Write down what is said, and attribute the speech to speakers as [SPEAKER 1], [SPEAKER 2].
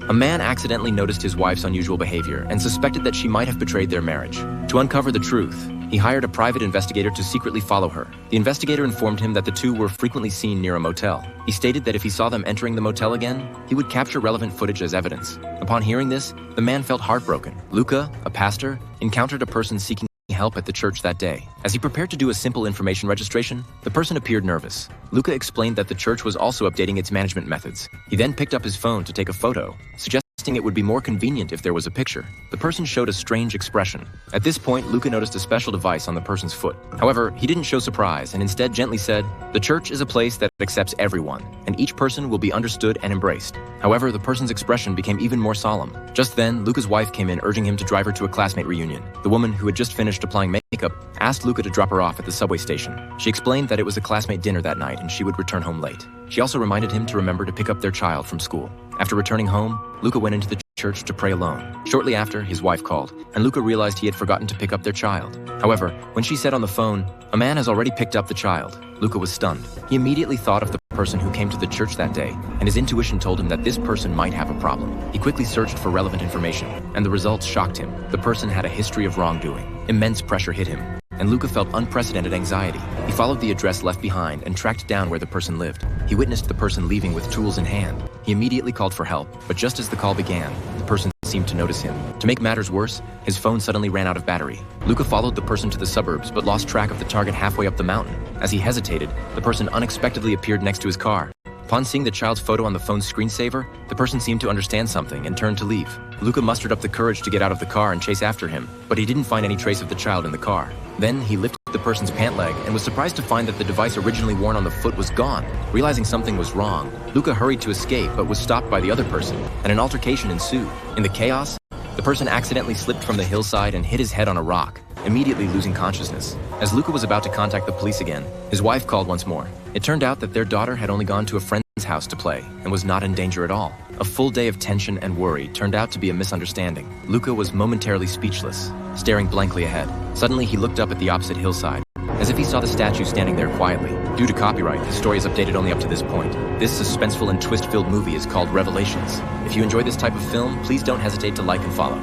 [SPEAKER 1] A man accidentally noticed his wife's unusual behavior and suspected that she might have betrayed their marriage. To uncover the truth, he hired a private investigator to secretly follow her. The investigator informed him that the two were frequently seen near a motel. He stated that if he saw them entering the motel again, he would capture relevant footage as evidence. Upon hearing this, the man felt heartbroken. Luca, a pastor, encountered a person seeking help at the church that day. As he prepared to do a simple information registration, the person appeared nervous. Luca explained that the church was also updating its management methods. He then picked up his phone to take a photo, suggesting it would be more convenient if there was a picture. The person showed a strange expression. At this point, Luca noticed a special device on the person's foot. However, he didn't show surprise and instead gently said, "The church is a place that accepts everyone, and each person will be understood and embraced." However, the person's expression became even more solemn. Just then, Luca's wife came in urging him to drive her to a classmate reunion. The woman, who had just finished applying makeup, asked Luca to drop her off at the subway station. She explained that it was a classmate dinner that night and she would return home late. She also reminded him to remember to pick up their child from school. After returning home, Luca went into the church to pray alone. Shortly after, his wife called, and Luca realized he had forgotten to pick up their child. However, when she said on the phone, "A man has already picked up the child," Luca was stunned. He immediately thought of the person who came to the church that day, and his intuition told him that this person might have a problem. He quickly searched for relevant information, and the results shocked him. The person had a history of wrongdoing. Immense pressure hit him, and Luca felt unprecedented anxiety. He followed the address left behind and tracked down where the person lived. He witnessed the person leaving with tools in hand. He immediately called for help, but just as the call began, the person seemed to notice him. To make matters worse, his phone suddenly ran out of battery. Luca followed the person to the suburbs but lost track of the target halfway up the mountain. As he hesitated, the person unexpectedly appeared next to his car. Upon seeing the child's photo on the phone's screensaver, the person seemed to understand something and turned to leave. Luca mustered up the courage to get out of the car and chase after him, but he didn't find any trace of the child in the car. Then he lifted the person's pant leg and was surprised to find that the device originally worn on the foot was gone. Realizing something was wrong, Luca hurried to escape but was stopped by the other person, and an altercation ensued. In the chaos, the person accidentally slipped from the hillside and hit his head on a rock, immediately losing consciousness. As Luca was about to contact the police again, his wife called once more. It turned out that their daughter had only gone to a friend's house to play and was not in danger at all. A full day of tension and worry turned out to be a misunderstanding. Luca was momentarily speechless, staring blankly ahead. Suddenly, he looked up at the opposite hillside, as if he saw the statue standing there quietly. Due to copyright, the story is updated only up to this point. This suspenseful and twist-filled movie is called Revelations. If you enjoy this type of film, please don't hesitate to like and follow.